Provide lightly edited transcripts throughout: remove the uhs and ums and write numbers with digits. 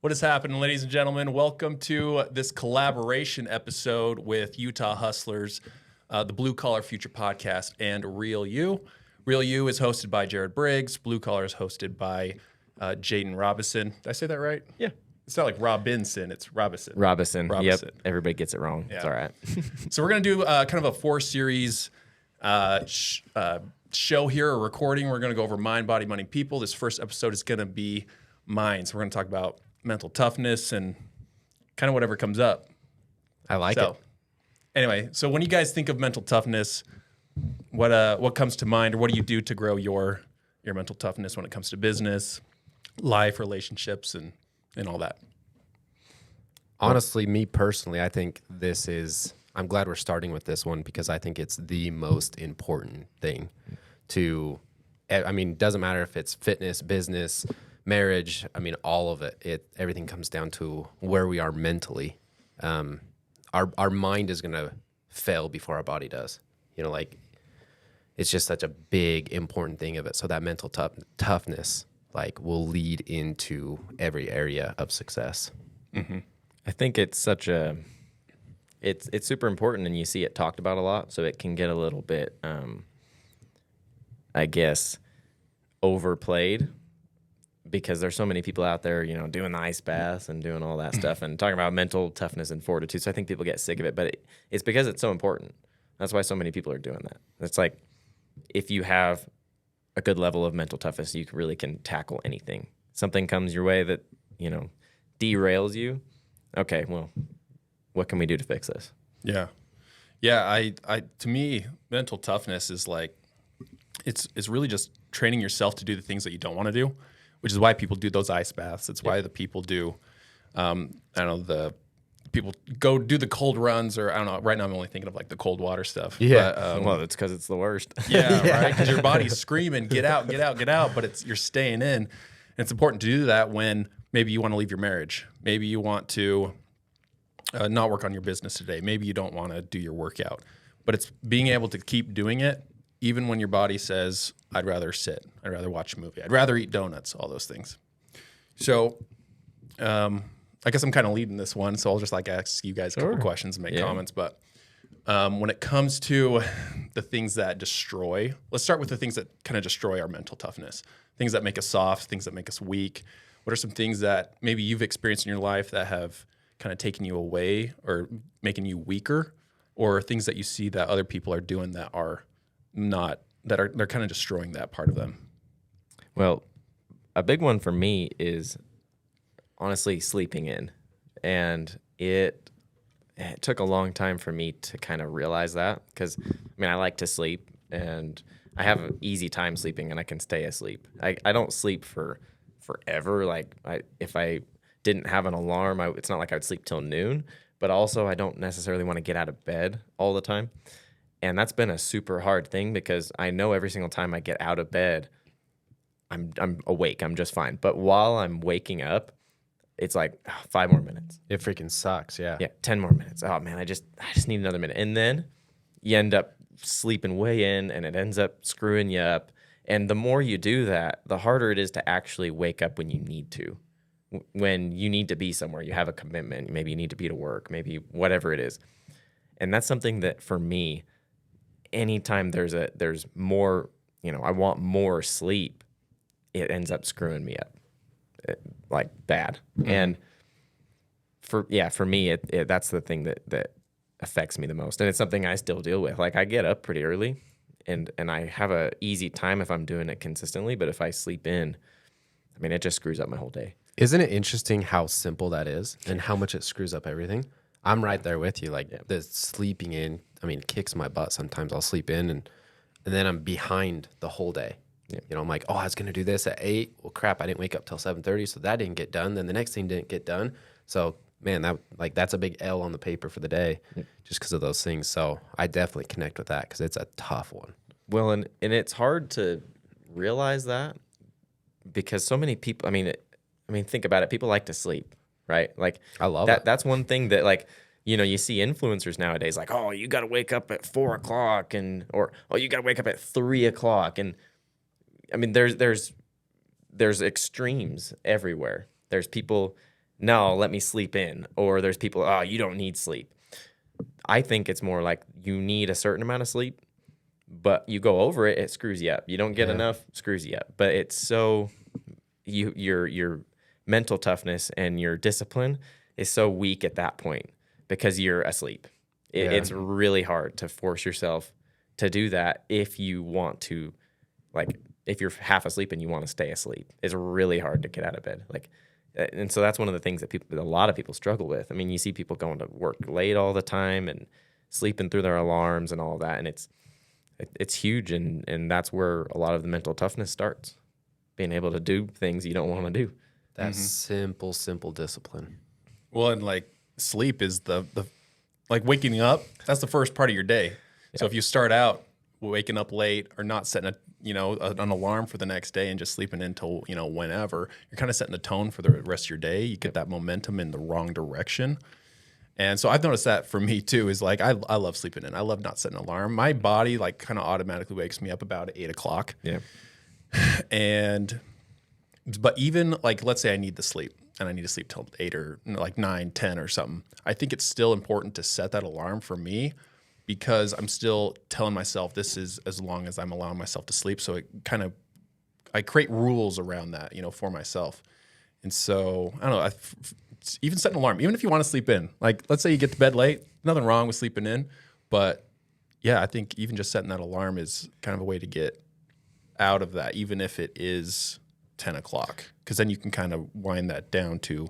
What is happening, ladies and gentlemen? Welcome to this collaboration episode with Utah Hustlers, the Blue Collar Future Podcast, and Real You. Real You is hosted by Jared Briggs. Blue Collar is hosted by Jaden Robinson. Did I say that right? Yeah. It's not like Robinson, it's Robinson. Robinson. Yep. Everybody gets it wrong. Yeah. It's all right. So we're going to do kind of a four-series show here, a recording. We're going to go over mind, body, money, people. This first episode is going to be mind. So we're going to talk about mental toughness and kind of whatever comes up. I like it. Anyway, so when you guys think of mental toughness, what comes to mind, or what do you do to grow your mental toughness when it comes to business, life, relationships, and all that? Honestly, me personally, I think I'm glad we're starting with this one because I think it's the most important thing it doesn't matter if it's fitness, business, marriage. I mean, all of it. Everything comes down to where we are mentally. Our mind is going to fail before our body does. It's just such a big, important thing of it. So that mental toughness, will lead into every area of success. Mm-hmm. I think it's it's super important, and you see it talked about a lot. So it can get a little bit, overplayed. Because there's so many people out there, doing the ice baths and doing all that stuff and talking about mental toughness and fortitude. So I think people get sick of it, but it's because it's so important. That's why so many people are doing that. It's like if you have a good level of mental toughness, you really can tackle anything. Something comes your way that, derails you. Okay, well, what can we do to fix this? Yeah. Yeah, to me, mental toughness is it's really just training yourself to do the things that you don't want to do, which is why people do those ice baths. It's why the people do, the people go do the cold runs, or I don't know. Right now I'm only thinking of the cold water stuff. Yeah. But, well, it's because it's the worst. Yeah, right? Because your body's screaming, get out, get out, get out, but you're staying in. And it's important to do that when maybe you want to leave your marriage. Maybe you want to not work on your business today. Maybe you don't want to do your workout. But it's being able to keep doing it even when your body says, I'd rather sit, I'd rather watch a movie, I'd rather eat donuts, all those things. So I guess I'm kind of leading this one, so I'll just ask you guys a couple questions and make comments. But when it comes to the things that destroy, let's start with the things that kind of destroy our mental toughness, things that make us soft, things that make us weak. What are some things that maybe you've experienced in your life that have kind of taken you away or making you weaker, or things that you see that other people are doing that are they're kind of destroying that part of them? Well, a big one for me is honestly sleeping in. And it took a long time for me to kind of realize that, because I like to sleep and I have an easy time sleeping and I can stay asleep. I don't sleep for forever. If I didn't have an alarm, it's not like I would sleep till noon, but also I don't necessarily want to get out of bed all the time. And that's been a super hard thing because I know every single time I get out of bed, I'm awake. I'm just fine. But while I'm waking up, it's 5 more minutes. It freaking sucks, yeah. Yeah, 10 more minutes. Oh, man, I just need another minute. And then you end up sleeping way in, and it ends up screwing you up. And the more you do that, the harder it is to actually wake up when you need to. When you need to be somewhere, you have a commitment. Maybe you need to be to work, maybe whatever it is. And that's something that for me, anytime there's more, I want more sleep, it ends up screwing me up, bad. Mm-hmm. And for me, that's the thing that affects me the most. And it's something I still deal with. I get up pretty early and I have a easy time if I'm doing it consistently. But if I sleep in, it just screws up my whole day. Isn't it interesting how simple that is and how much it screws up everything? I'm right there with you. The sleeping in, kicks my butt. Sometimes I'll sleep in and then I'm behind the whole day. Yeah. I'm like, I was going to do this at 8. Well, crap, I didn't wake up till 7:30, so that didn't get done. Then the next thing didn't get done. So, man, that's a big L on the paper for the day just because of those things. So I definitely connect with that because it's a tough one. Well, and it's hard to realize that because so many people, think about it. People like to sleep, right? I love that. it. That's one thing that you see influencers nowadays you got to wake up at 4 o'clock or you got to wake up at 3 o'clock. And there's extremes everywhere. There's people no, let me sleep in. Or there's people, oh, you don't need sleep. I think it's more like you need a certain amount of sleep, but you go over it, it screws you up. You don't get enough, screws you up. But it's so your mental toughness and your discipline is so weak at that point because you're asleep. It's really hard to force yourself to do that if you want to, like, if you're half asleep and you want to stay asleep. It's really hard to get out of bed. Like, and so that's one of the things that a lot of people struggle with. I mean, you see people going to work late all the time and sleeping through their alarms and all that, and it's huge, and that's where a lot of the mental toughness starts. Being able to do things you don't want to do. That's simple discipline. Well, and like sleep is the like waking up. That's the first part of your day. So if you start out waking up late or not setting an alarm for the next day and just sleeping until whenever, you're kind of setting the tone for the rest of your day. You get that momentum in the wrong direction. And so I've noticed that for me too, is like I love sleeping in. I love not setting an alarm. My body like kind of automatically wakes me up about 8 o'clock. Yeah. But even like, let's say I need the sleep and I need to sleep till 8 or like 9, 10 or something. I think it's still important to set that alarm for me because I'm still telling myself this is as long as I'm allowing myself to sleep. So I create rules around that, for myself. And so I don't know, even setting an alarm, even if you want to sleep in, like let's say you get to bed late, nothing wrong with sleeping in. But yeah, I think even just setting that alarm is kind of a way to get out of that, even if it is 10 o'clock, because then you can kind of wind that down to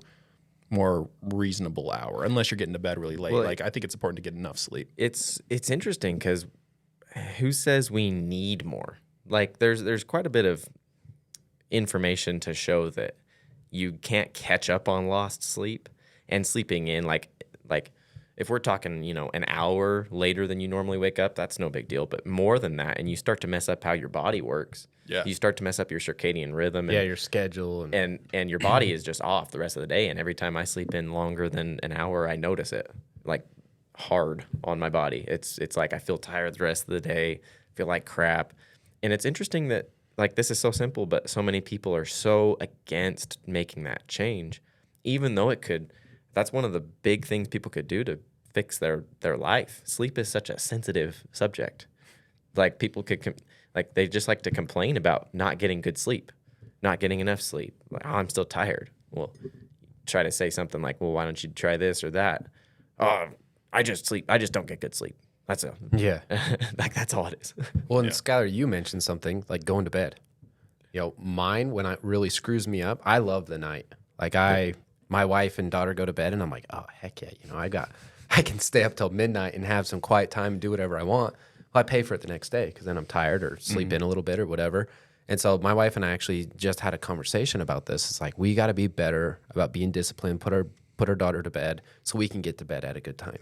more reasonable hour, unless you're getting to bed really late. Well, like I think it's important to get enough sleep. It's interesting because who says we need more? Like there's quite a bit of information to show that you can't catch up on lost sleep, and sleeping in like if we're talking, an hour later than you normally wake up, that's no big deal. But more than that, and you start to mess up how your body works. Yeah. You start to mess up your circadian rhythm. And, your schedule. And your body is just off the rest of the day. And every time I sleep in longer than an hour, I notice it, like, hard on my body. It's like I feel tired the rest of the day, feel like crap. And it's interesting that, like, this is so simple, but so many people are so against making that change, even though that's one of the big things people could do to fix their life. Sleep is such a sensitive subject. Like people they just like to complain about not getting good sleep, not getting enough sleep. Like, oh, I'm still tired. Well, try to say something like, well, why don't you try this or that? Oh, I just don't get good sleep. That's that's all it is. Well, and Skylar, you mentioned something like going to bed. Mine, when it really screws me up, I love the night. Like my wife and daughter go to bed, and I'm like, oh, heck yeah. I can stay up till midnight and have some quiet time and do whatever I want. Well, I pay for it the next day because then I'm tired or sleep in a little bit or whatever. And so my wife and I actually just had a conversation about this. It's like, we got to be better about being disciplined, put our daughter to bed so we can get to bed at a good time.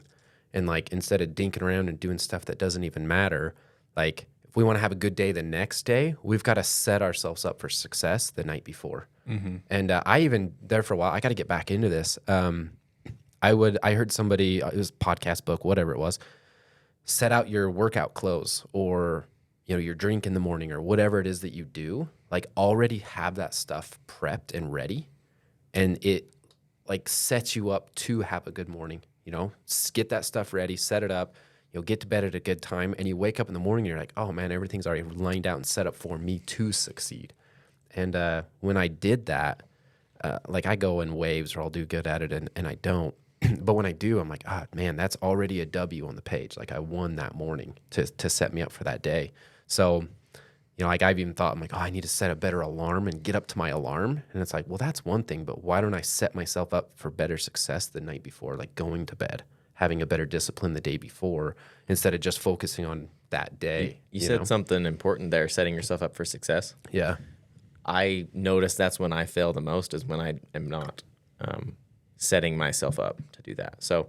And like, instead of dinking around and doing stuff that doesn't even matter, like if we want to have a good day the next day, we've got to set ourselves up for success the night before. Mm-hmm. And I even there for a while, I got to get back into this. I heard somebody, it was a podcast book, whatever it was, set out your workout clothes or, your drink in the morning or whatever it is that you do, like already have that stuff prepped and ready. And it like sets you up to have a good morning, get that stuff ready, set it up, get to bed at a good time. And you wake up in the morning and you're like, oh man, everything's already lined out and set up for me to succeed. And when I did that, like I go in waves or I'll do good at it and I don't. But when I do, I'm like, man, that's already a W on the page. Like I won that morning to set me up for that day. So, like I've even thought, I'm like, I need to set a better alarm and get up to my alarm. And it's like, well, that's one thing, but why don't I set myself up for better success the night before, like going to bed, having a better discipline the day before, instead of just focusing on that day. You said something important there, setting yourself up for success. Yeah. I notice that's when I fail the most is when I am not setting myself up to do that. So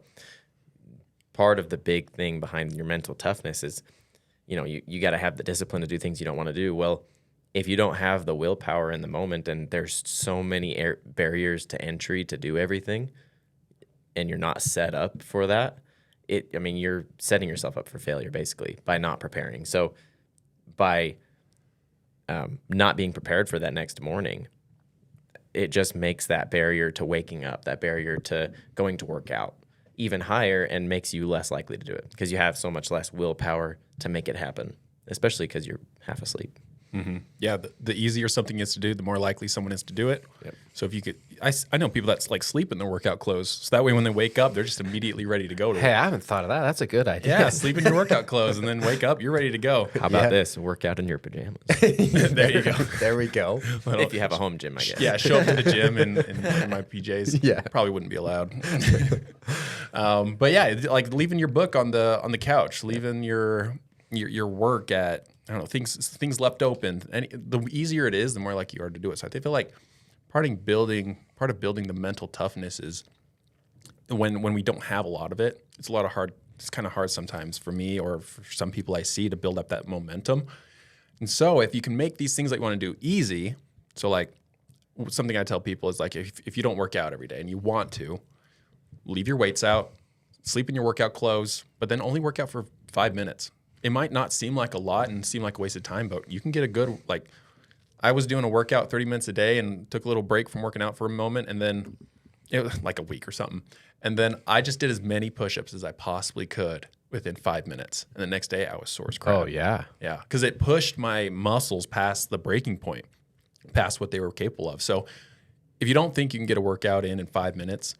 part of the big thing behind your mental toughness is, you got to have the discipline to do things you don't want to do. Well, if you don't have the willpower in the moment and there's so many barriers to entry to do everything and you're not set up for that, you're setting yourself up for failure basically by not preparing. So by not being prepared for that next morning, it just makes that barrier to waking up, that barrier to going to work out even higher, and makes you less likely to do it because you have so much less willpower to make it happen, especially because you're half asleep. Yeah, the easier something is to do, the more likely someone is to do it. Yep. So if you could, I know people that's like sleep in their workout clothes, so that way when they wake up, they're just immediately ready to go to Hey, work. I haven't thought of that. That's a good idea. Yeah, sleep in your workout clothes and then wake up, you're ready to go. How about this? Work out in your pajamas. There you go. There we go. If you have a home gym, I guess. Yeah, show up to the gym in my PJs. Yeah. Probably wouldn't be allowed. But yeah, like leaving your book on the couch, leaving your work at, I don't know, things left open. And the easier it is, the more likely you are to do it. So I feel like part of building the mental toughness is when we don't have a lot of it. It's kind of hard sometimes for me or for some people I see to build up that momentum. And so if you can make these things that you want to do easy, so like something I tell people is like if you don't work out every day and you want to, leave your weights out, sleep in your workout clothes, but then only work out for 5 minutes. It might not seem like a lot and seem like a waste of time, but you can get a good, like, I was doing a workout 30 minutes a day and took a little break from working out for a moment, and then it was like a week or something. And then I just did as many push-ups as I possibly could within 5 minutes. And the next day I was sore as crap. Oh, yeah. Yeah, because it pushed my muscles past the breaking point, past what they were capable of. So if you don't think you can get a workout in 5 minutes,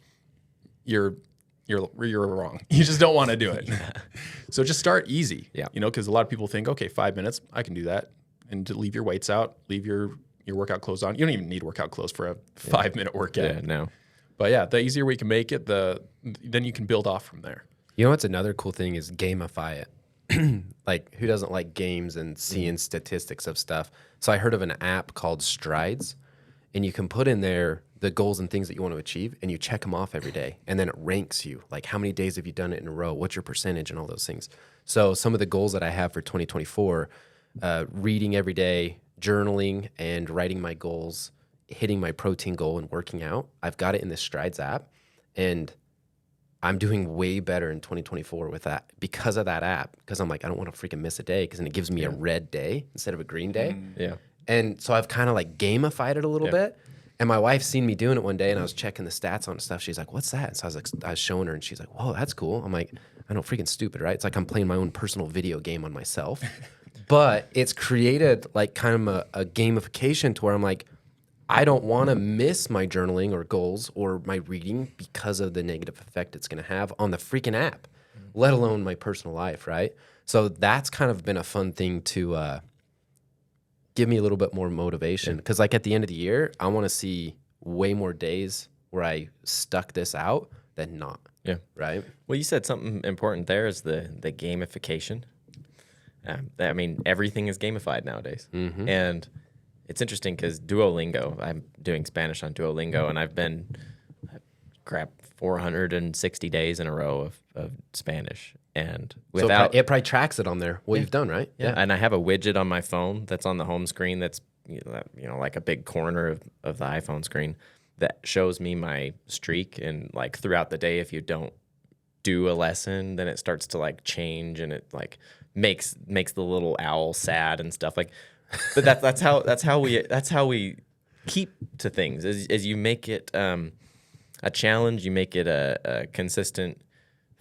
you're wrong. You just don't want to do it. So just start easy. Yeah. Because a lot of people think, okay, 5 minutes, I can do that. And to leave your weights out, leave your workout clothes on. You don't even need workout clothes for a 5-minute workout. Yeah, no. But yeah, the easier we can make it, then you can build off from there. You know what's another cool thing is gamify it. Like, who doesn't like games and seeing statistics of stuff? So I heard of an app called Strides, and you can put in there the goals and things that you want to achieve, and you check them off every day, and then it ranks you. Like, how many days have you done it in a row? What's your percentage and all those things? So some of the goals that I have for 2024, reading every day, journaling, and writing my goals, hitting my protein goal, and working out. I've got it in the Strides app, and I'm doing way better in 2024 with that because of that app. Because I'm like, I don't want to freaking miss a day, because then it gives me a red day instead of a green day. Yeah. And so I've kind of like gamified it a little bit. And my wife seen me doing it one day, and I was checking the stats on stuff. She's like, "What's that?" And so I was showing her, and she's like, "Whoa, that's cool." I'm like, "I know, freaking stupid, right?" It's like I'm playing my own personal video game on myself. But it's created like kind of a gamification to where I'm like, I don't want to miss my journaling or goals or my reading because of the negative effect it's going to have on the freaking app, let alone my personal life, right? So that's kind of been a fun thing to give me a little bit more motivation, because like at the end of the year, I want to see way more days where I stuck this out than not. Yeah. Right. Well, you said something important there is the gamification. I mean, everything is gamified nowadays. And it's interesting because Duolingo, I'm doing Spanish on Duolingo, and I've grabbed 460 days in a row of Spanish. And without so it probably tracks it on there, what you've done, right? Yeah. And I have a widget on my phone that's on the home screen that's like a big corner of the iPhone screen that shows me my streak, and like throughout the day, if you don't do a lesson, then it starts to like change, and it like makes the little owl sad and stuff like. But that's how we keep to things. As you make it a challenge, you make it a consistent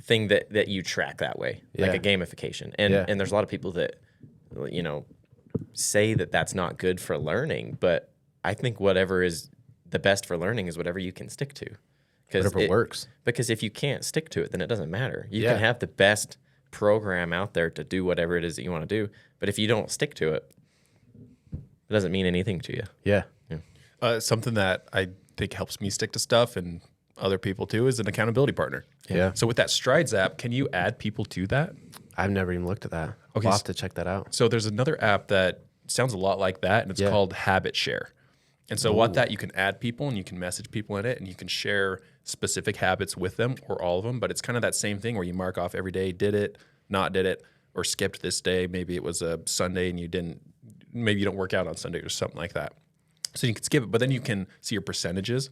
thing that you track that way, like a gamification. And there's a lot of people that say that that's not good for learning, but I think whatever is the best for learning is whatever you can stick to. Whatever works. Because if you can't stick to it, then it doesn't matter. You can have the best program out there to do whatever it is that you want to do, but if you don't stick to it, it doesn't mean anything to you. Yeah. Something that I think helps me stick to stuff, and other people too, is an accountability partner. Yeah. So with that Strides app, can you add people to that? I've never even looked at that. Okay, I'll have to check that out. So there's another app that sounds a lot like that, and it's called Habit Share. And so what that, you can add people and you can message people in it, and you can share specific habits with them or all of them. But it's kind of that same thing where you mark off every day, did it, not did it, or skipped this day. Maybe it was a Sunday and maybe you don't work out on Sunday or something like that. So you can skip it, but then you can see your percentages,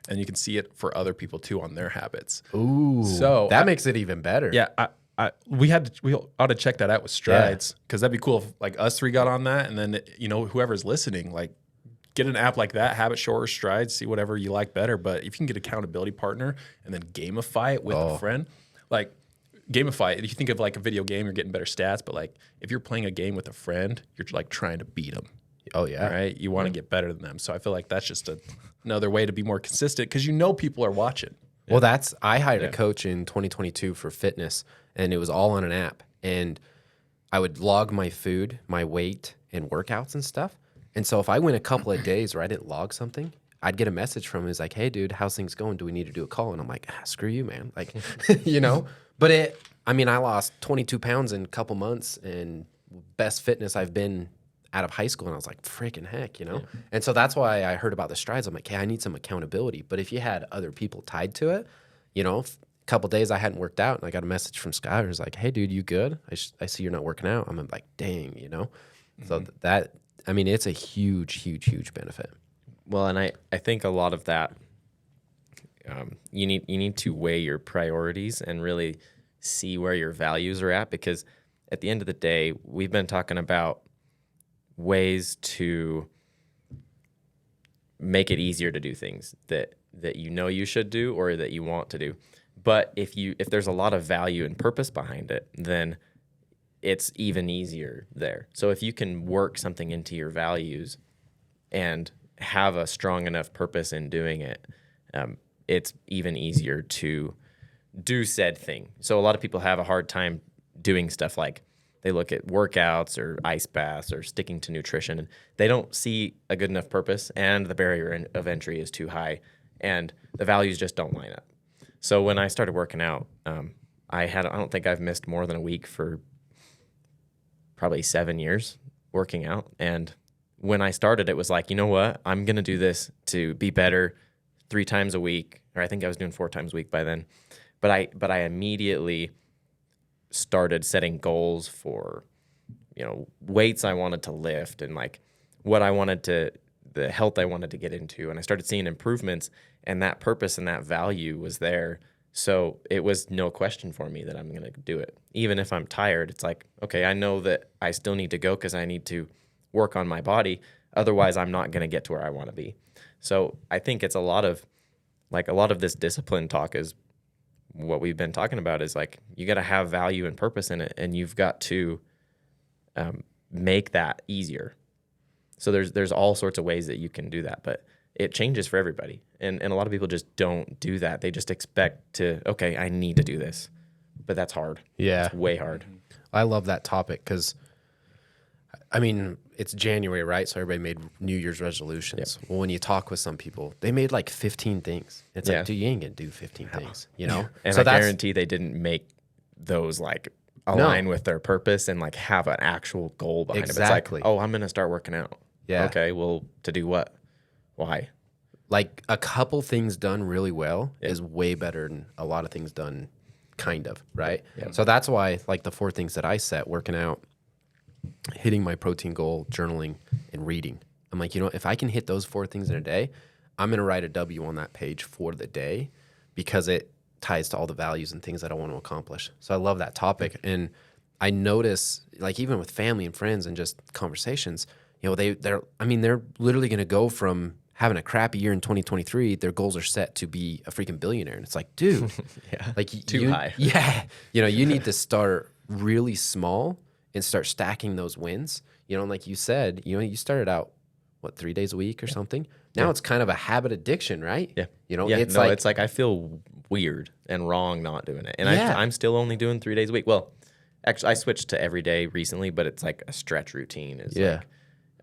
and you can see it for other people too on their habits. Ooh. So that makes it even better. Yeah, we ought to check that out with Strides, because that'd be cool if like us three got on that, and then whoever's listening, like, get an app like that, have it shorter strides, see whatever you like better. But if you can get accountability partner and then gamify it with a friend, like gamify it. If you think of like a video game, you're getting better stats, but like if you're playing a game with a friend, you're like trying to beat them. Oh yeah. Right. You want to get better than them. So I feel like that's just another way to be more consistent because you know people are watching. Well, I hired a coach in 2022 for fitness, and it was all on an app. And I would log my food, my weight, and workouts and stuff. And so if I went a couple of days where I didn't log something, I'd get a message from him. He's like, hey, dude, how's things going? Do we need to do a call? And I'm like, screw you, man. Like, you know, but I lost 22 pounds in a couple months and best fitness I've been out of high school. And I was like, freaking heck, you know? Yeah. And so that's why I heard about the strides. I'm like, hey, I need some accountability. But if you had other people tied to it, you know, a couple of days I hadn't worked out and I got a message from Skylar. He's like, hey, dude, you good? I see you're not working out. I'm like, dang, you know? So that, it's a huge, huge, huge benefit. Well, and I think a lot of that, you need to weigh your priorities and really see where your values are at, because at the end of the day, we've been talking about ways to make it easier to do things that you know you should do or that you want to do. But if there's a lot of value and purpose behind it, then it's even easier there. So if you can work something into your values and have a strong enough purpose in doing it, it's even easier to do said thing. So a lot of people have a hard time doing stuff like they look at workouts or ice baths or sticking to nutrition, and they don't see a good enough purpose, and the barrier of entry is too high, and the values just don't line up. So when I started working out, I don't think I've missed more than a week for probably 7 years working out. And when I started, it was like, you know what? I'm going to do this to be better 3 times a week, or I think I was doing 4 times a week by then. But I immediately started setting goals for, you know, weights I wanted to lift and like what I wanted to, the health I wanted to get into. And I started seeing improvements, and that purpose and that value was there. So it was no question for me that I'm going to do it. Even if I'm tired, it's like, okay, I know that I still need to go because I need to work on my body. Otherwise, I'm not going to get to where I want to be. So I think it's a lot of this discipline talk is what we've been talking about, is like, you got to have value and purpose in it, and you've got to make that easier. So there's all sorts of ways that you can do that, but it changes for everybody. And a lot of people just don't do that. They just expect to, okay, I need to do this, but that's hard. Yeah. It's way hard. I love that topic because, it's January, right? So everybody made New Year's resolutions. Yep. Well, when you talk with some people, they made like 15 things. It's like, dude, you ain't going to do 15 things, you know? And so I guarantee they didn't make those like align with their purpose and like have an actual goal behind it. It's like, oh, I'm going to start working out. Yeah. Okay, well, to do what? Why? Like a couple things done really well is way better than a lot of things done kind of, right? Yeah. So that's why like the 4 things that I set, working out, hitting my protein goal, journaling, and reading. I'm like, you know, if I can hit those 4 things in a day, I'm going to write a W on that page for the day because it ties to all the values and things that I want to accomplish. So I love that topic. And I notice, like, even with family and friends and just conversations, you know, they're literally going to go from having a crappy year in 2023, their goals are set to be a freaking billionaire. And it's like, dude, like too high. Yeah. You know, you need to start really small and start stacking those wins. You know, and like you said, you know, you started out, 3 days a week or something? Now it's kind of a habit addiction, right? Yeah. You know, it's like I feel weird and wrong not doing it. And I'm still only doing 3 days a week. Well, actually, I switched to every day recently, but it's like a stretch routine. It's like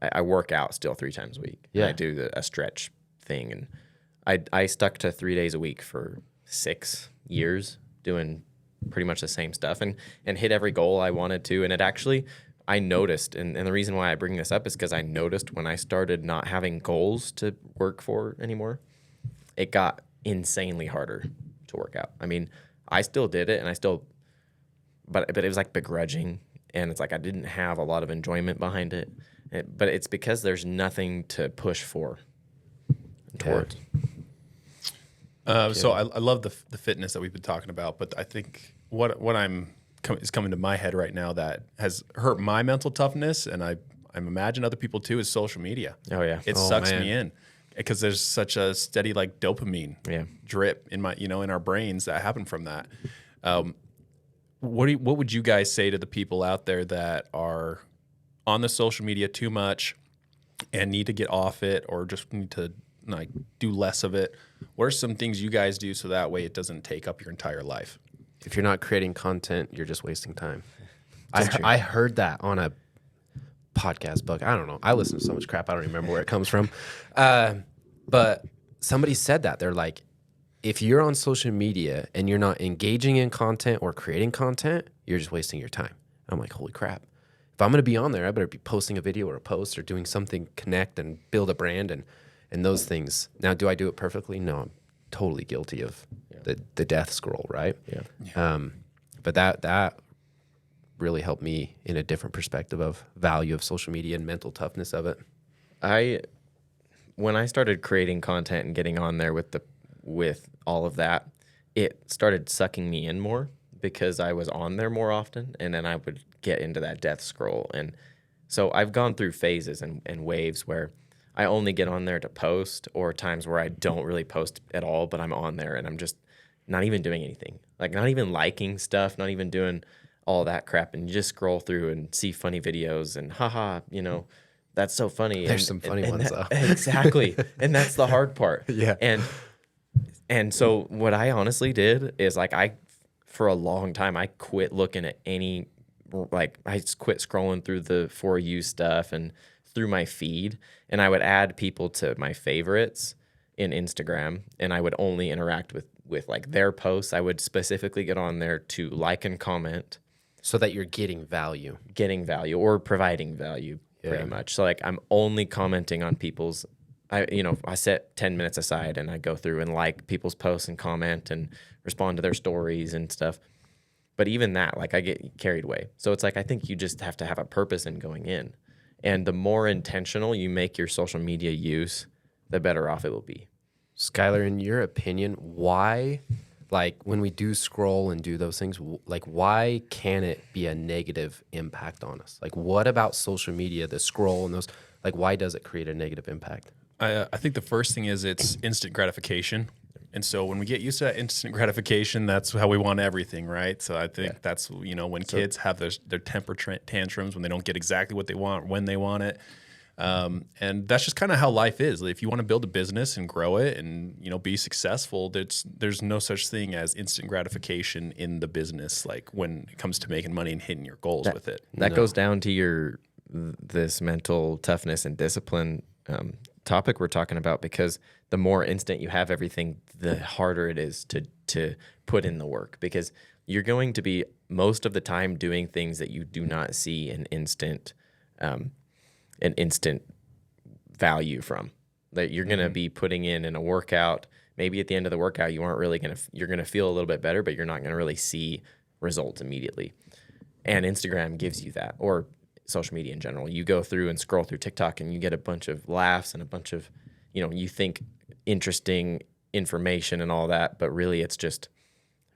I work out still 3 times a week. Yeah. I do a stretch thing. And I stuck to 3 days a week for 6 years doing pretty much the same stuff and hit every goal I wanted to. And it actually, I noticed, and the reason why I bring this up is because I noticed when I started not having goals to work for anymore, it got insanely harder to work out. I mean, I still did it, and but it was like begrudging, and it's like I didn't have a lot of enjoyment behind it. But it's because there's nothing to push for towards. So I love the fitness that we've been talking about, but I think what is coming to my head right now that has hurt my mental toughness, and I I imagine other people too, is social media. Oh yeah. It Oh, sucks man. me in because there's such a steady like dopamine Yeah. drip in in our brains that happen from that. What would you guys say to the people out there that are on the social media too much and need to get off it, or just need to like do less of it? What are some things you guys do so that way it doesn't take up your entire life? If you're not creating content, you're just wasting time. I heard that on a podcast book. I don't know. I listen to so much crap. I don't remember where it comes from. But somebody said that. They're like, if you're on social media and you're not engaging in content or creating content, you're just wasting your time. I'm like, holy crap. If I'm going to be on there, I better be posting a video or a post or doing something, connect and build a brand and those things. Now, do I do it perfectly? No, I'm totally guilty of the death scroll, right? Yeah. But that really helped me in a different perspective of value of social media and mental toughness of it. When I started creating content and getting on there with all of that, it started sucking me in more because I was on there more often, and then I would get into that death scroll. And so I've gone through phases and waves where I only get on there to post, or times where I don't really post at all, but I'm on there and I'm just not even doing anything, like not even liking stuff, not even doing all that crap, and you just scroll through and see funny videos and haha, that's so funny. There's some funny ones though. Exactly. And that's the hard part. Yeah. And so what I honestly did is for a long time, I quit looking at I just quit scrolling through the For You stuff and through my feed, and I would add people to my favorites in Instagram, and I would only interact with like their posts. I would specifically get on there to like and comment. So that you're getting value Or providing value, pretty much. So like I'm only commenting on people's, I set 10 minutes aside and I go through and like people's posts and comment and respond to their stories and stuff. But even that, like I get carried away. So it's like, I think you just have to have a purpose in going in. And the more intentional you make your social media use, the better off it will be. Skylar, in your opinion, why, like when we do scroll and do those things, like why can it be a negative impact on us? Like what about social media, the scroll and those, like why does it create a negative impact? I think the first thing is it's instant gratification. And so when we get used to that instant gratification, that's how we want everything, right? So I think that's, when kids have their temper tantrums, when they don't get exactly what they want, when they want it. And that's just kind of how life is. If you want to build a business and grow it and, be successful, there's no such thing as instant gratification in the business, like when it comes to making money and hitting your goals with it. That goes down to this mental toughness and discipline topic we're talking about, because the more instant you have everything, the harder it is to put in the work, because you're going to be most of the time doing things that you do not see an instant value from. That you're going to be putting in a workout. Maybe at the end of the workout, you're going to feel a little bit better, but you're not going to really see results immediately. And Instagram gives you that, or social media in general. You go through and scroll through TikTok and you get a bunch of laughs and a bunch of, you think interesting information and all that, but really it's just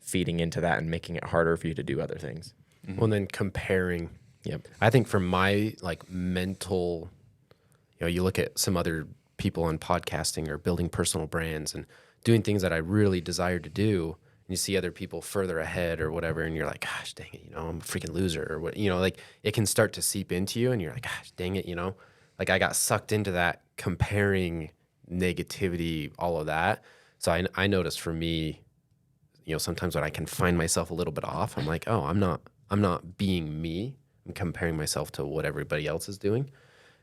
feeding into that and making it harder for you to do other things. Mm-hmm. Well, then comparing. Yep. I think for my mental, you look at some other people on podcasting or building personal brands and doing things that I really desire to do. And you see other people further ahead or whatever, and you're like, gosh, dang it, I'm a freaking loser, or what, like it can start to seep into you, and you're like, gosh, dang it, like I got sucked into that comparing negativity, all of that. So I noticed for me, sometimes when I can find myself a little bit off, I'm like, oh, I'm not being me. I'm comparing myself to what everybody else is doing.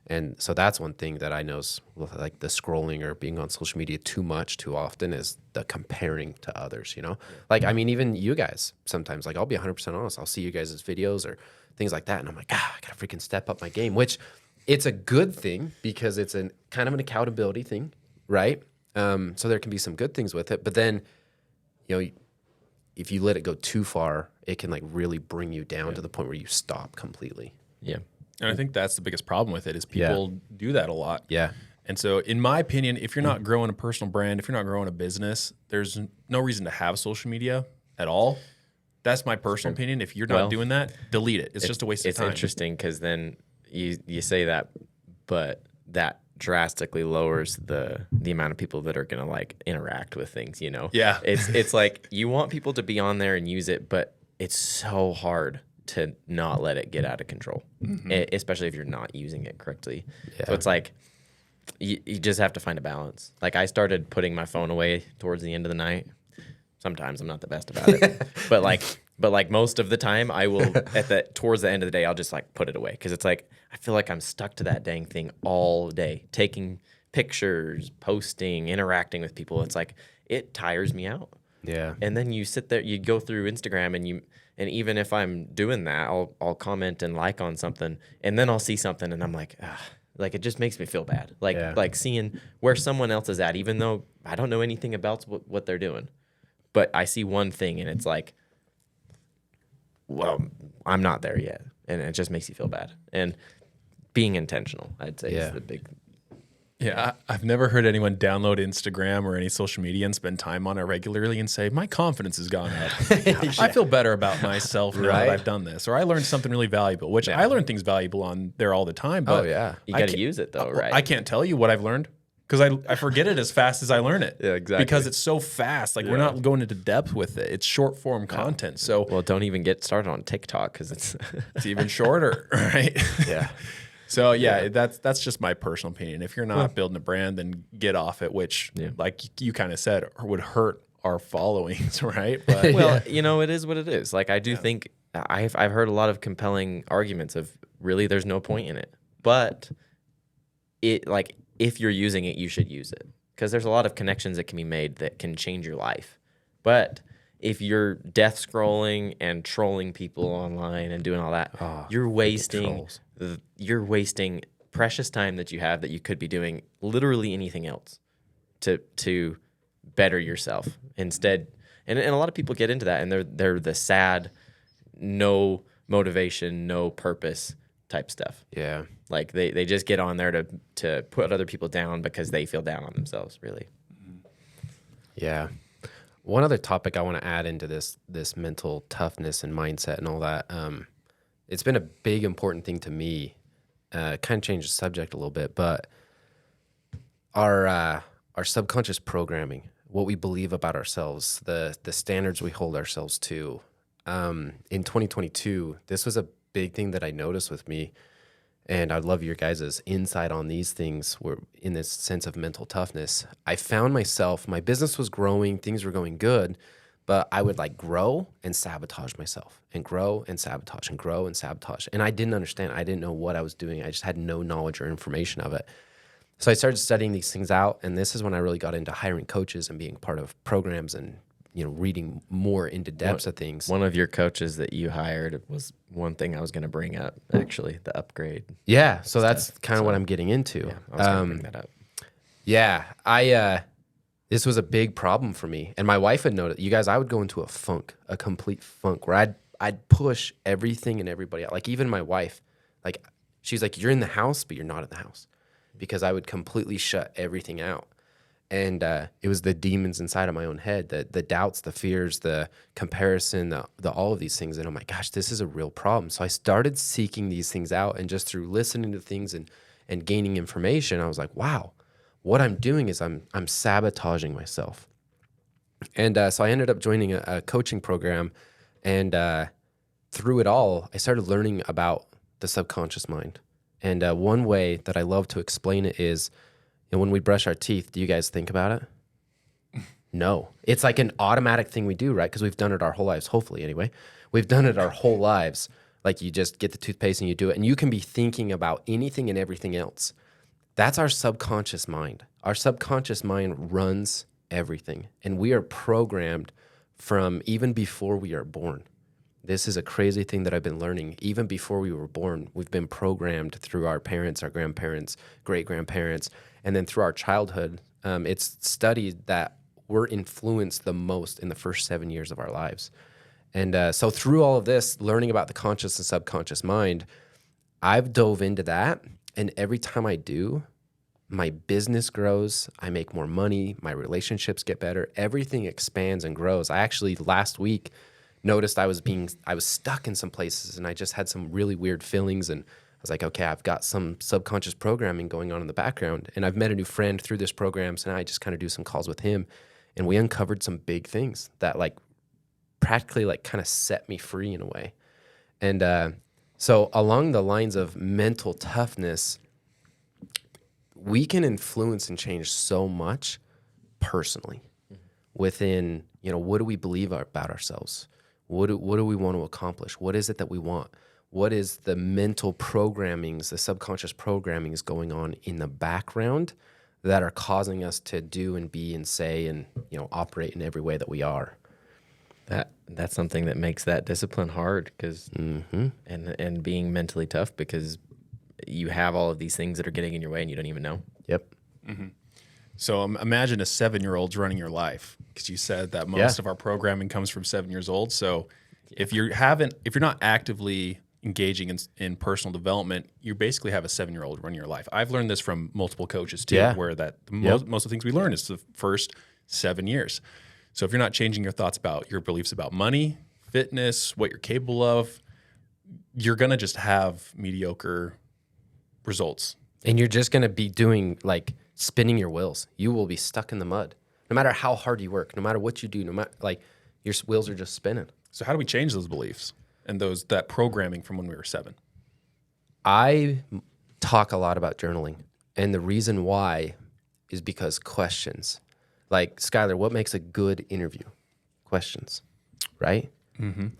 And so that's one thing that I know is with like the scrolling or being on social media too much, too often, is the comparing to others, Like, I mean, even you guys sometimes, like I'll be 100% honest. I'll see you guys' videos or things like that. And I'm like, I got to freaking step up my game, which it's a good thing because it's an kind of an accountability thing, right? So there can be some good things with it. But then, if you let it go too far, it can like really bring you down to the point where you stop completely. Yeah. And I think that's the biggest problem with it is people do that a lot. Yeah. And so in my opinion, if you're not growing a personal brand, if you're not growing a business, there's no reason to have social media at all. That's my personal opinion. If you're not doing that, delete it. It's just a waste of time. It's interesting because then you say that, but that drastically lowers the amount of people that are gonna like interact with things. Yeah. It's like you want people to be on there and use it, but it's so hard to not let it get out of control, especially if you're not using it correctly. Yeah. So it's like you just have to find a balance. Like I started putting my phone away towards the end of the night. Sometimes I'm not the best about it, but like most of the time I will towards the end of the day, I'll just like put it away. Cause it's like, I feel like I'm stuck to that dang thing all day, taking pictures, posting, interacting with people. It's like, it tires me out. Yeah. And then you sit there, you go through Instagram and even if I'm doing that, I'll comment and like on something and then I'll see something and I'm like, ugh. Like it just makes me feel bad. Like seeing where someone else is at, even though I don't know anything about what they're doing. But I see one thing and it's like, well, I'm not there yet. And it just makes you feel bad. And being intentional, I'd say, is the big. Yeah, I've never heard anyone download Instagram or any social media and spend time on it regularly and say, my confidence has gone up. I feel better about myself now that I've done this. Or I learned something really valuable, which I learn things valuable on there all the time. But You got to use it though, right? I can't tell you what I've learned. Because I forget it as fast as I learn it. Yeah, exactly. Because it's so fast. Like, we're not going into depth with it. It's short form content. So, well, don't even get started on TikTok because it's even shorter, right? Yeah. So, that's just my personal opinion. If you're not building a brand, then get off it, which, like you kind of said, would hurt our followings, right? But well, it is what it is. Like, I do think I've heard a lot of compelling arguments of really there's no point in it. But if you're using it, you should use it because there's a lot of connections that can be made that can change your life. But if you're death scrolling and trolling people online and doing all that, you're wasting precious time that you have that you could be doing literally anything else to better yourself instead. And a lot of people get into that and they're the sad, no motivation, no purpose type stuff. Yeah. Like they just get on there to put other people down because they feel down on themselves, really. Yeah. One other topic I want to add into this mental toughness and mindset and all that. It's been a big important thing to me. Kind of changed the subject a little bit, but our subconscious programming, what we believe about ourselves, the standards we hold ourselves to. In 2022, this was a big thing that I noticed with me. And I'd love your guys' insight on these things were in this sense of mental toughness. I found myself, my business was growing, things were going good, but I would like grow and sabotage myself and grow and sabotage and grow and sabotage. And I didn't understand. I didn't know what I was doing. I just had no knowledge or information of it. So I started studying these things out. And this is when I really got into hiring coaches and being part of programs and reading more into depths of things. One of your coaches that you hired was one thing I was going to bring up, actually, the upgrade. Yeah, so that's kind of what I'm getting into. Yeah, I was going to bring that up. Yeah, this was a big problem for me. And my wife had noticed, you guys, I would go into a complete funk where I'd push everything and everybody out. Like even my wife, like she's like, you're in the house, but you're not in the house. Because I would completely shut everything out. And it was the demons inside of my own head, the doubts, the fears, the comparison, the all of these things. And I'm like, gosh, this is a real problem. So I started seeking these things out. And just through listening to things and gaining information, I was like, wow, what I'm doing is I'm sabotaging myself. And so I ended up joining a coaching program. And through it all, I started learning about the subconscious mind. And one way that I love to explain it is, and when we brush our teeth, do you guys think about it? No. It's like an automatic thing we do, right? Because we've done it our whole lives, hopefully anyway. We've done it our whole lives. Like you just get the toothpaste and you do it. And you can be thinking about anything and everything else. That's our subconscious mind. Our subconscious mind runs everything. And we are programmed from even before we are born. This is a crazy thing that I've been learning. Even before we were born, we've been programmed through our parents, our grandparents, great-grandparents, and then through our childhood. It's studied that we're influenced the most in the first 7 years of our lives. And so through all of this, learning about the conscious and subconscious mind, I've dove into that. And every time I do, my business grows. I make more money. My relationships get better. Everything expands and grows. I actually last week noticed I was stuck in some places and I just had some really weird feelings and was like, okay, I've got some subconscious programming going on in the background. And I've met a new friend through this program. So now I just kind of do some calls with him. And we uncovered some big things that like practically like kind of set me free in a way. And so along the lines of mental toughness, we can influence and change so much personally within, you know, what do we believe about ourselves? What do we want to accomplish? What is it that we want? What is the mental programmings, the subconscious programmings going on in the background that are causing us to do and be and say and, you know, operate in every way that we are? That's something that makes that discipline hard, because and being mentally tough, because you have all of these things that are getting in your way and you don't even know. Yep. So imagine a 7-year-old's running your life, because you said that most of our programming comes from 7 years old. So if you're not actively engaging in personal development, you basically have a 7-year-old running your life. I've learned this from multiple coaches too, where that most of the things we learn is the first 7 years. So if you're not changing your thoughts about your beliefs about money, fitness, what you're capable of, you're going to just have mediocre results. And you're just going to be doing like spinning your wheels. You will be stuck in the mud. No matter how hard you work, no matter what you do, no matter like your wheels are just spinning. So how do we change those beliefs and that programming from when we were 7? I talk a lot about journaling. And the reason why is because questions. Like, Skylar, what makes a good interview? Questions, right?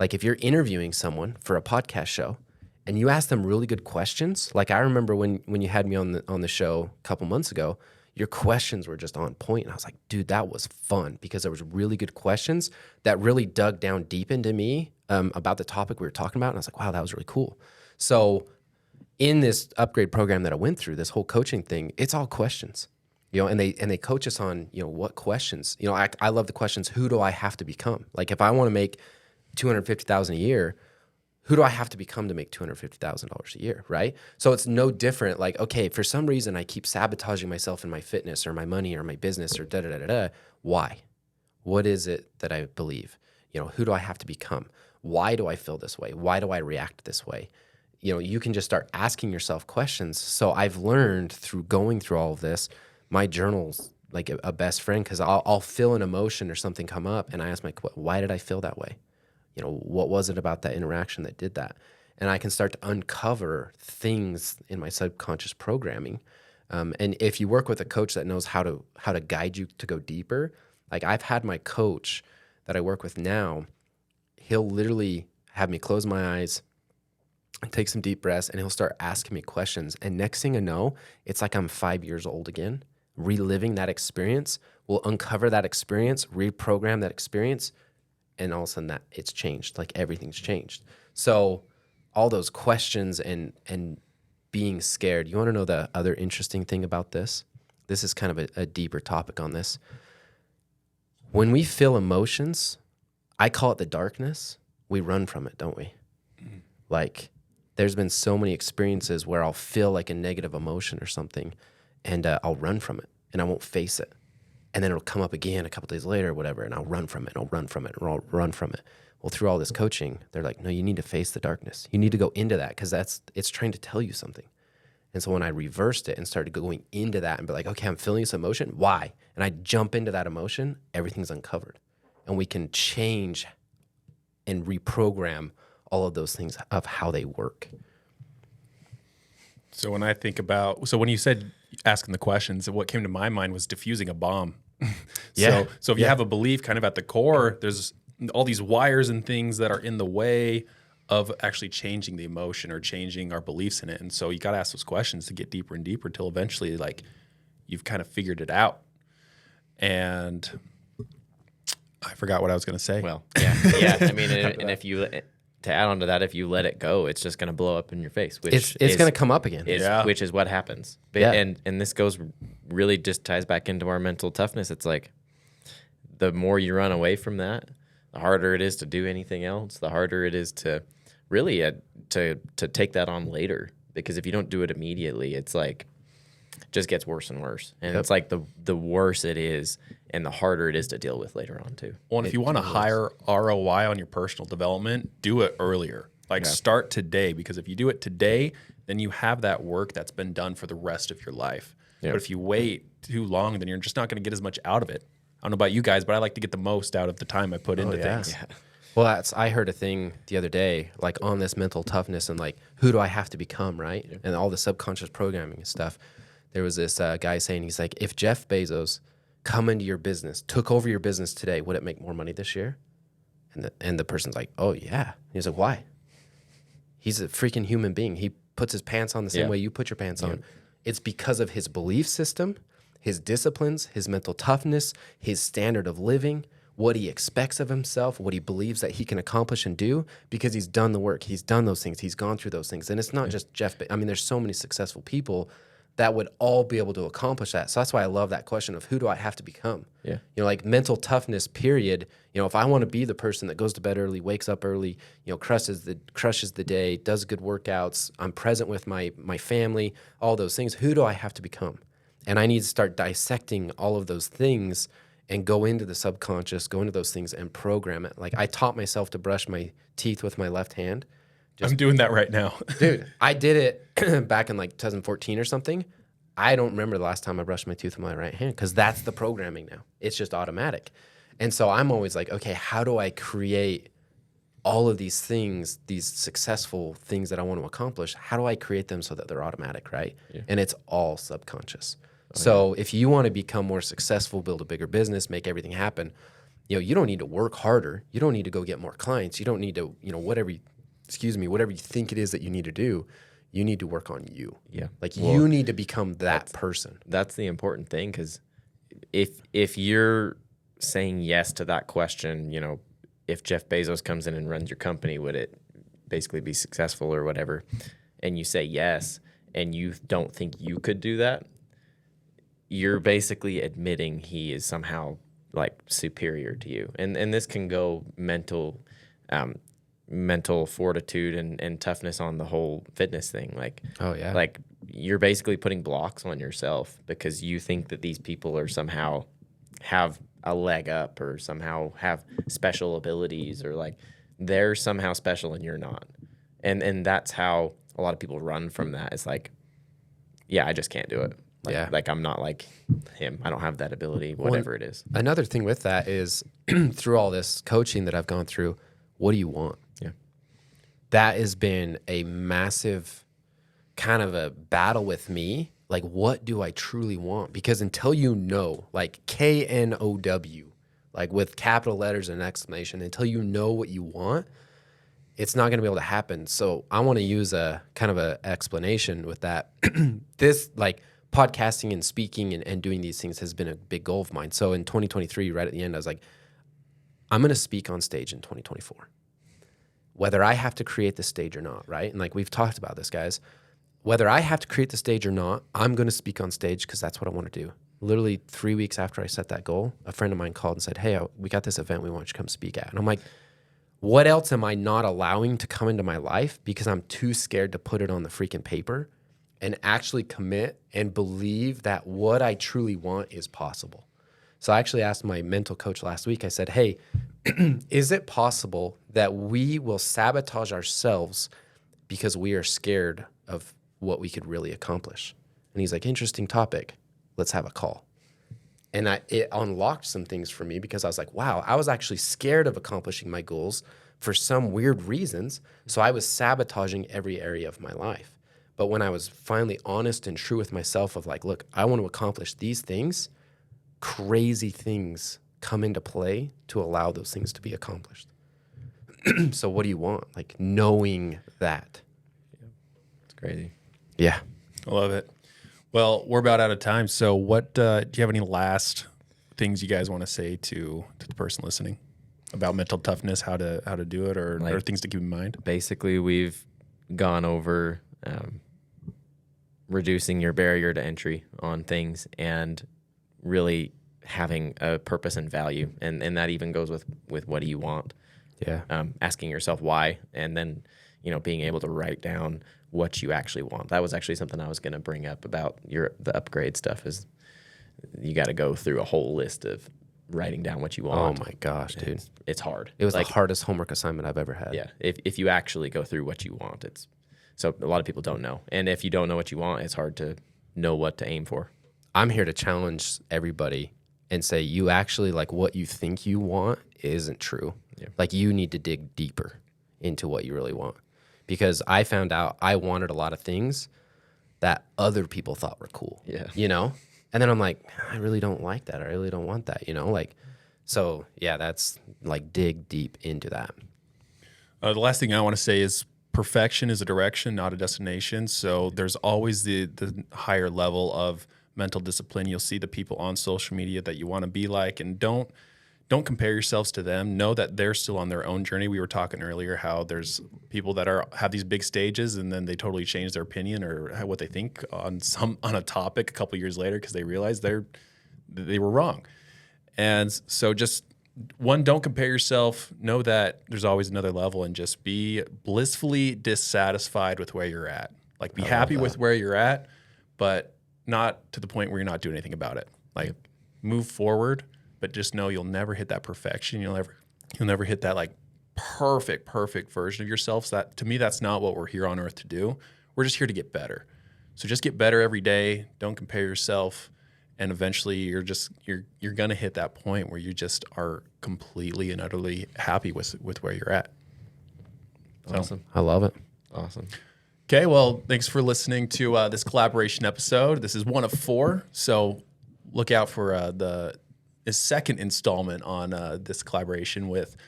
Like if you're interviewing someone for a podcast show and you ask them really good questions, like I remember when you had me on the show a couple months ago, your questions were just on point. And I was like, dude, that was fun, because there was really good questions that really dug down deep into me about the topic we were talking about. And I was like, wow, that was really cool. So in this upgrade program that I went through, this whole coaching thing, it's all questions. You know, and they coach us on, you know, what questions. You know, I love the questions, who do I have to become? Like if I want to make $250,000 a year, who do I have to become to make $250,000 a year, right? So it's no different. Like, okay, for some reason I keep sabotaging myself in my fitness or my money or my business or da-da-da-da-da. Why? What is it that I believe? You know, who do I have to become? Why do I feel this way? Why do I react this way? You know, you can just start asking yourself questions. So I've learned through going through all of this, my journal's like a best friend, because I'll feel an emotion or something come up and I ask why did I feel that way? You know, what was it about that interaction that did that? And I can start to uncover things in my subconscious programming. And if you work with a coach that knows how to guide you to go deeper, like I've had my coach that I work with now, he'll literally have me close my eyes and take some deep breaths, and he'll start asking me questions. And next thing I know, it's like I'm 5 years old again. Reliving that experience will uncover that experience, reprogram that experience, and all of a sudden that it's changed. Like everything's changed. So all those questions and being scared. You want to know the other interesting thing about this? This is kind of a deeper topic on this. When we feel emotions, I call it the darkness, we run from it, don't we? Like there's been so many experiences where I'll feel like a negative emotion or something, and I'll run from it and I won't face it. And then it'll come up again a couple days later or whatever, and I'll run from it, and I'll run from it, and I'll run from it. Well, through all this coaching, they're like, no, you need to face the darkness. You need to go into that, because it's trying to tell you something. And so when I reversed it and started going into that and be like, okay, I'm feeling this emotion. Why? And I jump into that emotion, everything's uncovered. And we can change and reprogram all of those things of how they work. So when I think about, when you said asking the questions, what came to my mind was diffusing a bomb. So if you have a belief kind of at the core, there's all these wires and things that are in the way of actually changing the emotion or changing our beliefs in it. And so you got to ask those questions to get deeper and deeper until eventually like you've kind of figured it out. And I forgot what I was going to say. Well, yeah. I mean, and if you, to add on to that, if you let it go, it's just going to blow up in your face. Which it's going to come up again. Which is what happens. But, Yeah. And this really just ties back into our mental toughness. It's like the more you run away from that, the harder it is to do anything else. The harder it is to really to take that on later. Because if you don't do it immediately, it's like it just gets worse and worse. And it's like the worse it is and the harder it is to deal with later on too. Well, and if you want a higher ROI on your personal development, do it earlier. Like start today, because if you do it today, then you have that work that's been done for the rest of your life. Yeah. But if you wait too long, then you're just not going to get as much out of it. I don't know about you guys, but I like to get the most out of the time I put into things. Yeah. Well, I heard a thing the other day, like on this mental toughness and like, who do I have to become, right? Yeah. And all the subconscious programming and stuff. There was this guy saying, he's like, if Jeff Bezos come into your business, took over your business today, would it make more money this year? And the person's like, oh, yeah. He's like, why? He's a freaking human being. He puts his pants on the same way you put your pants on. It's because of his belief system, his disciplines, his mental toughness, his standard of living, what he expects of himself, what he believes that he can accomplish and do, because he's done the work. He's done those things. He's gone through those things. And it's not just Jeff. I mean, there's so many successful people that would all be able to accomplish that. So that's why I love that question of who do I have to become? Yeah. You know, like mental toughness, period. You know, if I want to be the person that goes to bed early, wakes up early, you know, crushes the day, does good workouts, I'm present with my family, all those things, who do I have to become? And I need to start dissecting all of those things and go into the subconscious, go into those things and program it. Like I taught myself to brush my teeth with my left hand. I'm doing that right now. Dude, I did it back in like 2014 or something. I don't remember the last time I brushed my teeth with my right hand because that's the programming now. It's just automatic. And so I'm always like, okay, how do I create all of these things, these successful things that I want to accomplish? How do I create them so that they're automatic, right? Yeah. And it's all subconscious. So if you want to become more successful, build a bigger business, make everything happen, you know, you don't need to work harder. You don't need to go get more clients. You don't need to, you know, whatever you think it is that you need to do, you need to work on you. Yeah. Like you need to become that person. That's the important thing, because if you're saying yes to that question, you know, if Jeff Bezos comes in and runs your company, would it basically be successful or whatever? And you say yes, and you don't think you could do that, you're basically admitting he is somehow like superior to you. And this can go mental fortitude and toughness on the whole fitness thing. Like, oh yeah, like you're basically putting blocks on yourself because you think that these people are somehow have a leg up or somehow have special abilities, or like they're somehow special and you're not. And that's how a lot of people run from that. It's like, yeah, I just can't do it. Like I'm not like him. I don't have that ability, whatever it is. Another thing with that is through all this coaching that I've gone through, what do you want? Yeah. That has been a massive kind of a battle with me. Like, what do I truly want? Because until you know, like KNOW, like with capital letters and exclamation, until you know what you want, it's not going to be able to happen. So I want to use a kind of a explanation with that. This like podcasting and speaking and doing these things has been a big goal of mine. So in 2023, right at the end, I was like, I'm going to speak on stage in 2024, whether I have to create the stage or not, right? And like we've talked about this, guys, whether I have to create the stage or not, I'm going to speak on stage because that's what I want to do. Literally 3 weeks after I set that goal, a friend of mine called and said, hey, we got this event we want you to come speak at. And I'm like, what else am I not allowing to come into my life because I'm too scared to put it on the freaking paper and actually commit and believe that what I truly want is possible? So I actually asked my mental coach last week, I said, hey, is it possible that we will sabotage ourselves because we are scared of what we could really accomplish? And he's like, interesting topic. Let's have a call. And it unlocked some things for me because I was like, wow, I was actually scared of accomplishing my goals for some weird reasons. So I was sabotaging every area of my life. But when I was finally honest and true with myself of like, look, I want to accomplish these things, crazy things come into play to allow those things to be accomplished. So what do you want? Like knowing that. Yeah. It's crazy. Yeah. I love it. Well, we're about out of time. So what do you have any last things you guys want to say to the person listening about mental toughness, how to do it, or things to keep in mind? Basically, we've gone over reducing your barrier to entry on things and really having a purpose and value. And that even goes with what do you want? Yeah. Asking yourself why, and then, being able to write down what you actually want. That was actually something I was going to bring up about the upgrade stuff, is you got to go through a whole list of writing down what you Oh want. my gosh, dude. It's hard. It was the hardest homework assignment I've ever had. Yeah. If you actually go through what you want, so a lot of people don't know. And if you don't know what you want, it's hard to know what to aim for. I'm here to challenge everybody and say, you actually, like, what you think you want isn't true. Yeah. Like, you need to dig deeper into what you really want. Because I found out I wanted a lot of things that other people thought were cool. Yeah. You know? And then I'm like, I really don't like that. I really don't want that, you know? Like, so yeah, that's like, dig deep into that. The last thing I want to say is perfection is a direction, not a destination. So there's always the higher level of mental discipline. You'll see the people on social media that you want to be like, and don't compare yourselves to them. Know that they're still on their own journey. We were talking earlier how there's people that have these big stages and then they totally change their opinion or what they think on a topic a couple years later because they realize they were wrong. And so just don't compare yourself. Know that there's always another level, and just be blissfully dissatisfied with where you're at. Like, be happy with where you're at, but not to the point where you're not doing anything about it. Like, move forward, but just know you'll never hit that perfection. You'll never hit that like perfect version of yourself. So that, to me, that's not what we're here on earth to do. We're just here to get better. So just get better every day. Don't compare yourself. And eventually you're going to hit that point where you just are completely and utterly happy with where you're at. So. Awesome. I love it. Awesome. Okay, well, thanks for listening to this collaboration episode. This is one of 4, so look out for the second installment on this collaboration with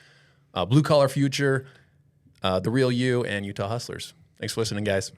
Blue Collar Future, The Real You, and Utah Hustlers. Thanks for listening, guys.